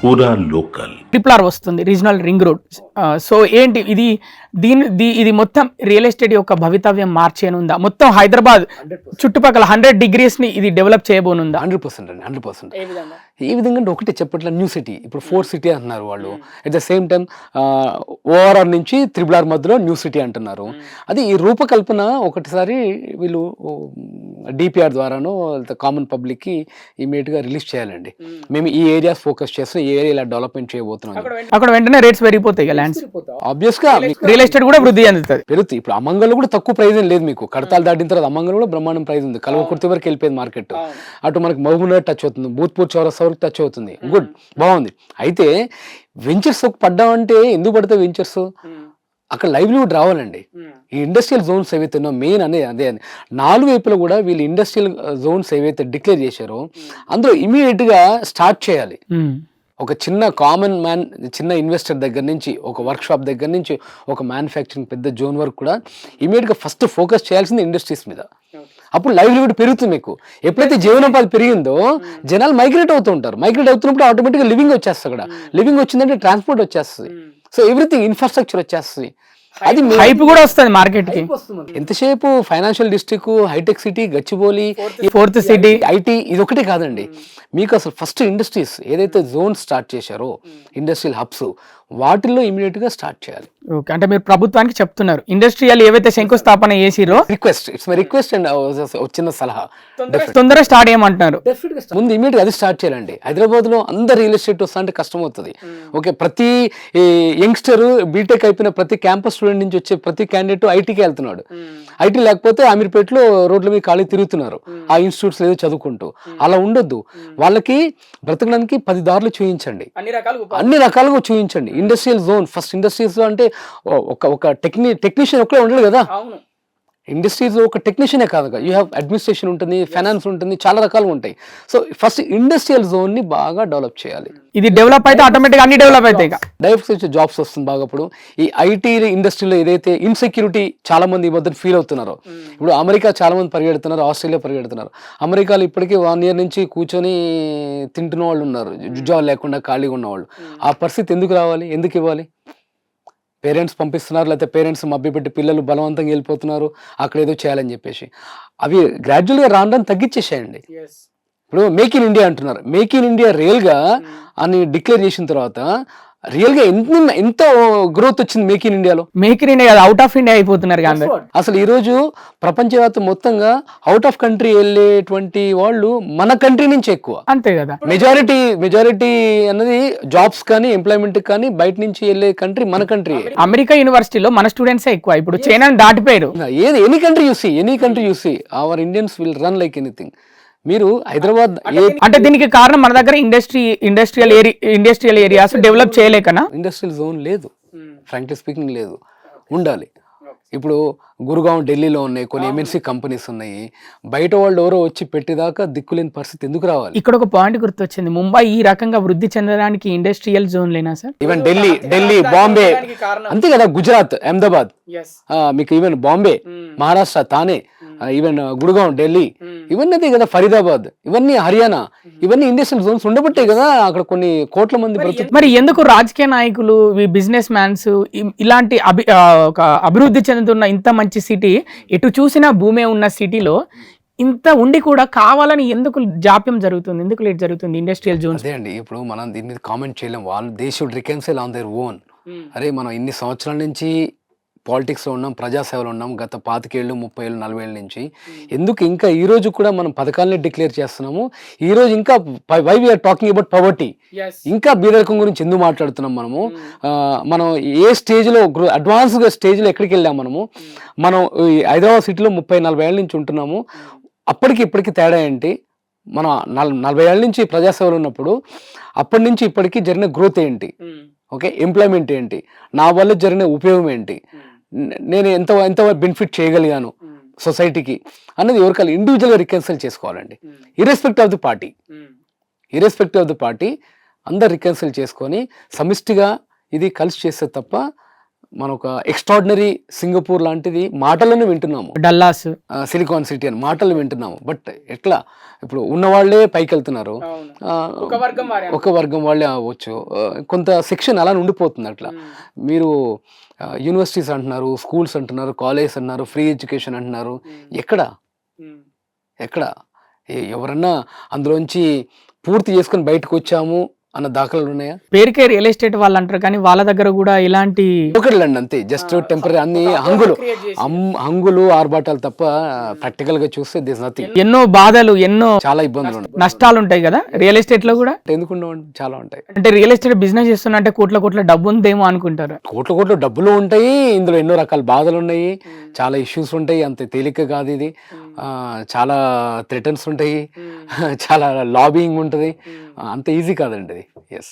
పూరా local triple R వస్తుంది, regional ring road. So ఏంటి ఇది, ఇది మొత్తం రియల్ ఎస్టేట్ యొక్క భవితవ్యం మార్చేనుందా? మొత్తం హైదరాబాద్ చుట్టుపక్కల 100 degrees ని ఇది డెవలప్ చేయబోనుందా? 100% అండి, 100%. ఏ విధంగా అంటే ఒకటి చెప్పట్ల న్యూ సిటీ, ఇప్పుడు 4th సిటీ అంటున్నారు వాళ్ళు. At the same time ORR నుంచి త్రిబుల్ ఆర్ మధ్యలో న్యూ సిటీ అంటున్నారు. అది ఈ రూపకల్పన ఒకటిసారి వీళ్ళు డిపిఆర్ ద్వారానో కామన్ పబ్లిక్కి ఇమీడియట్గా రిలీజ్ చేయాలండి. మేము ఈ ఏరియాస్ ఫోకస్ చేస్తాం, ఈ ఏరియా ఇలా డెవలప్మెంట్ చేయబోతున్నాం. అక్కడ వెంటనే రేట్స్ పెరిగిపోతాయి, ల్యాండ్స్ ఆబ్వియస్ గా రియల్ ఎస్టేట్ కూడా వృద్ధి చెందుతుంది. పెరుగుతుంది. ఇప్పుడు అమంగల్లో కూడా తక్కువ ప్రైజ్ ఏం లేదు, మీకు కడతాలు దాటిన తర్వాత అమంగల్ కూడా బ్రహ్మాండం ప్రైజ్ ఉంది. కల్వకుర్తి వరకు వెళ్ళిపోయింది మార్కెట్. అటు మనకి మహబూబ్నగర్ టచ్ అవుతుంది, భూత్పూర్ చౌరస్తా వరకు టచ్ అవుతుంది. గుడ్, బాగుంది. అయితే వెంచర్స్ పడ్డామంటే ఎందుకు పడితే వెంచర్స్ అక్కడ లైవ్లీవుడ్ రావాలండి. ఈ ఇండస్ట్రియల్ జోన్స్ ఏవైతే ఉన్నాయో మెయిన్ అదే 4 వైపులో కూడా వీళ్ళు ఇండస్ట్రియల్ జోన్స్ ఏవైతే డిక్లేర్ చేశారో అందులో ఇమీడియట్ గా స్టార్ట్ చేయాలి. ఒక చిన్న కామన్ మ్యాన్, చిన్న ఇన్వెస్టర్ దగ్గర నుంచి, ఒక వర్క్ షాప్ దగ్గర నుంచి, ఒక మ్యానుఫ్యాక్చరింగ్ పెద్ద జోన్ వరకు కూడా ఇమీడియట్గా ఫస్ట్ ఫోకస్ చేయాల్సింది ఇండస్ట్రీస్ మీద. అప్పుడు లైవ్లీవుడ్ పెరుగుతుంది. మీకు ఎప్పుడైతే జీవనోపాధి పెరిగిందో జనాలు మైగ్రేట్ అవుతూ ఉంటారు. మైగ్రేట్ అవుతున్నప్పుడు ఆటోమేటిక్గా లివింగ్ వచ్చేస్తుంది. అక్కడ లివింగ్ వచ్చిందంటే ట్రాన్స్పోర్ట్ వచ్చేస్తుంది. సో ఎవ్రీథింగ్ ఇన్ఫ్రాస్ట్రక్చర్ వచ్చేస్తుంది. అది హైప్ కూడా వస్తుంది మార్కెట్ కి. ఎంతసేపు ఫైనాన్షియల్ డిస్ట్రిక్ట్, హైటెక్ City, Gachibowli, 4th city, IT, ఇది ఒకటే కాదండి. మీకు అసలు ఫస్ట్ ఇండస్ట్రీస్ ఏదైతే జోన్ స్టార్ట్ చేశారో ఇండస్ట్రియల్ హబ్స్, వాటిల్లో ఇమీడియట్ గా స్టార్ట్ చేయాలి. ఓకే, అంటే మీరు ప్రభుత్వానికి చెప్తున్నారు ఇండస్ట్రియల్ ఏవైతే శంకుస్థాపన చేసిరో, request, it's my request and వచ్చిన సలహా, తొందరగా స్టార్ట్ చేయమంటున్నారు. ముందు ఇమీడియట్ అది స్టార్ట్ చేయాలండి. హైదరాబాద్ లో అందరు రియల్ ఎస్టేట్ వస్తా అంటే కష్టం అవుతుంది. ఓకే, ప్రతి యంగ్స్టర్ బీటెక్ అయిపోయిన ప్రతి క్యాంపస్ స్టూడెంట్ నుంచి వచ్చే ప్రతి క్యాండిడేట్ ఐటీకి వెళ్తున్నాడు. ఐటీ లేకపోతే అమీర్పేటలో రోడ్ల మీద ఖాళీ తిరుగుతున్నారు ఆ ఇన్స్టిట్యూట్స్ ఏదో చదువుకుంటూ. అలా ఉండొద్దు. వాళ్ళకి బ్రతకడానికి 10 దారులు చూపించండి, అన్ని రకాలుగా చూపించండి. Industrial zone first. ఇండస్ట్రీస్ లో అంటే ఒక టెక్నీషియన్ ఒక్కడే ఉండడు కదా. ఇండస్ట్రీస్ లో ఒక టెక్నీషియనే కాదు, యూ హ్యావ్ అడ్మినిస్ట్రేషన్ ఉంటుంది, ఫైనాన్స్ ఉంటుంది, చాలా రకాలు ఉంటాయి. సో ఫస్ట్ ఇండస్ట్రియల్ జోన్ ని బాగా డెవలప్ చేయాలి. ఇది డెవలప్ అయితే ఆటోమేటిక్ అన్ని డెవలప్ అవుతాయి. డైవర్సిటీ జాబ్స్ వస్తుంది బాగా. ఇప్పుడు ఈ ఐటీ ఇండస్ట్రీలో ఏదైతే ఇన్సెక్యూరిటీ చాలా మంది ఈ మధ్య ఫీల్ అవుతున్నారో, ఇప్పుడు అమెరికా చాలా మంది పరిగెడుతున్నారు, ఆస్ట్రేలియా పరిగెడుతున్నారు. అమెరికాలో ఇప్పటికీ 1 year నుంచి కూర్చొని తింటున్న వాళ్ళు ఉన్నారు, ఉద్యోగాలు లేకుండా ఖాళీగా ఉన్నవాళ్ళు. ఆ పరిస్థితి ఎందుకు రావాలి, ఎందుకు ఇవ్వాలి? పేరెంట్స్ పంపిస్తున్నారు, లేకపోతే పేరెంట్స్ మభ్యపెట్టి పిల్లలు బలవంతంగా వెళ్ళిపోతున్నారు అక్కడ ఏదో చేయాలని చెప్పేసి. అవి గ్రాడ్యువల్గా రాను తగ్గించేసేయండి. ఇప్పుడు మేక్ ఇన్ ఇండియా అంటున్నారు. మేక్ ఇన్ ఇండియా రియల్గా అని డిక్లేర్ చేసిన తర్వాత రియల్గా ఎంత గ్రోత్ వచ్చింది మేక్ ఇన్ ఇండియాలో. Make in India out of India అయిపోతున్నారు. అసలు ఈ రోజు ప్రపంచవ్యాప్తం మొత్తంగా అవుట్ ఆఫ్ కంట్రీ వెళ్ళేటువంటి వాళ్ళు మన కంట్రీ నుంచి ఎక్కువ. అంతే కదా. మెజారిటీ అన్నది జాబ్స్ కానీ ఎంప్లాయ్మెంట్ కానీ బయట నుంచి వెళ్ళే కంట్రీ మన కంట్రీ. అమెరికా యూనివర్సిటీలో మన స్టూడెంట్స్ ఎక్కువ. ఇప్పుడు చైనా దాటిపోయారు. Any country you see our Indians will run like anything. మీరు హైదరాబాద్ అంటే దీనికి కారణం మన దగ్గర ఇండస్ట్రియల్ ఏరియాస్ డెవలప్ చేయలేకనా? ఇండస్ట్రియల్ జోన్ లేదు, ఫ్రాంక్లీ స్పీకింగ్ లేదు, ఉండాలి. ఇప్పుడు గురుగావ్ ఢిల్లీలో ఉన్నాయి, కొన్ని ఎంఎన్సీ కంపెనీస్ ఉన్నాయి. బయట వాళ్ళు ఎవరో వచ్చి పెట్టేదాకా దిక్కులేని పరిస్థితి ఎందుకు రావాలి? ఇక్కడ ఒక పాయింట్ గుర్తొచ్చింది, ముంబై ఈ రకంగా వృద్ధి చెందడానికి ఇండస్ట్రియల్ జోన్ లేనా సార్? ఈవెన్ ఢిల్లీ, బాంబే, అంతే కదా, గుజరాత్, అహ్మదాబాద్, మీకు ఈవెన్ బాంబే, మహారాష్ట్ర, తానే, ఈవెన్ గురుగావ్, ఢిల్లీ, ఇవన్నీ అదే కదా, ఫరీదాబాద్, ఇవన్నీ హర్యానా, ఇవన్నీ ఇండస్ట్రియల్ జోన్స్ ఉండబట్టే కదా అక్కడ కొన్ని కోట్ల మంది. మరి ఎందుకు రాజకీయ నాయకులు, బిజినెస్ మ్యాన్స్ ఇలాంటి ఒక అభివృద్ధి చెందుతున్న ఇంత మంచి సిటీ, ఎటు చూసినా భూమే ఉన్న సిటీలో ఇంత ఉండి కూడా కావాలని ఎందుకు జాప్యం జరుగుతుంది, ఎందుకు లేట్ జరుగుతుంది ఇండస్ట్రియల్ జోన్స్? అదే అండి, ఇప్పుడు మనం దీని మీద కామెంట్ చేయలేం. వాళ్ళు they should reconcile on their own. అరే మనం ఇన్ని సంవత్సరాల నుంచి పాలిటిక్స్లో ఉన్నాం, ప్రజాసేవలో ఉన్నాం, గత 25 ఏళ్ళు, 30 ఏళ్ళు, 40 ఏళ్ళ నుంచి. ఎందుకు ఇంకా ఈ రోజు కూడా మనం పథకాలని డిక్లేర్ చేస్తున్నాము? ఈ రోజు ఇంకా why we are talking about poverty, ఇంకా బీదరికం గురించి ఎందుకు మాట్లాడుతున్నాం మనము? మనం ఏ స్టేజ్లో, అడ్వాన్స్గా స్టేజ్లో ఎక్కడికి వెళ్ళాం మనము? మనం హైదరాబాద్ సిటీలో 30-40 ఏళ్ళ నుంచి ఉంటున్నాము. అప్పటికి ఇప్పటికి తేడా ఏంటి? మనం 40 ఏళ్ళ నుంచి ప్రజాసేవలు ఉన్నప్పుడు అప్పటి నుంచి ఇప్పటికి జరిగిన గ్రోత్ ఏంటి? ఓకే, ఎంప్లాయ్మెంట్ ఏంటి? నా వల్ల జరిగిన ఉపయోగం ఏంటి? నేను ఎంత బెనిఫిట్ చేయగలిగాను సొసైటీకి అన్నది ఎవరికాలు ఇండివిజువల్గా రికన్సైల్ చేసుకోవాలండి. ఇర్రెస్పెక్ట్ ఆఫ్ ది పార్టీ అందరు రికన్సైల్ చేసుకొని సమిష్టిగా ఇది కలిసి చేస్తే తప్ప మనం ఒక ఎక్స్ట్రాడినరీ సింగపూర్ లాంటిది మాటలను వింటున్నాము, డల్లాస్. సిలికాన్ సిటీ అని మాటలు వింటున్నాము. బట్ ఎట్లా ఇప్పుడు ఉన్న వాళ్ళే పైకి వెళ్తున్నారు, ఒక వర్గం వాళ్ళే అవ్వచ్చు, కొంత సెక్షన్ అలా ఉండిపోతుంది. అట్లా మీరు యూనివర్సిటీస్ అంటున్నారు, స్కూల్స్ అంటున్నారు, కాలేజెస్ అంటున్నారు, ఫ్రీ ఎడ్యుకేషన్ అంటున్నారు. ఎక్కడ ఎక్కడ ఎవరన్నా అందులోంచి పూర్తి చేసుకొని బయటకు వచ్చాము అన్న దాఖలాలు ఉన్నాయా? పేరుకే రియల్ ఎస్టేట్ వాళ్ళు అంటారు కానీ వాళ్ళ దగ్గర కూడా ఇలాంటి ఒకటిలండి అంతే, జస్ట్ టెంపరీ. అన్ని హంగులు ఆర్భాటాలు తప్ప ప్రాక్టికల్ గా చూస్తే దిస్ నథింగ్. ఎన్నో బాధలు, ఎన్నో చాలా ఇబ్బందులు ఉన్నాయి. నష్టాలు ఉంటాయి కదా రియల్ ఎస్టేట్ లో కూడా. ఎందుకు ఉండవండి, చాలా ఉంటాయి. అంటే రియల్ ఎస్టేట్ బిజినెస్ చేస్తున్నా అంటే కోట్ల డబ్బు ఉందేమో అనుకుంటారు. కోట్ల డబ్బులు ఉంటాయి, ఇందులో ఎన్నో రకాల బాధలు ఉన్నాయి, చాలా ఇష్యూస్ ఉంటాయి. అంత తేలిక కాదు ఇది. చాలా థ్రెటన్స్ ఉంటాయి, చాలా లాబింగ్ ఉంటుంది, అంత ఈజీ కాదండి ఇది. ఎస్.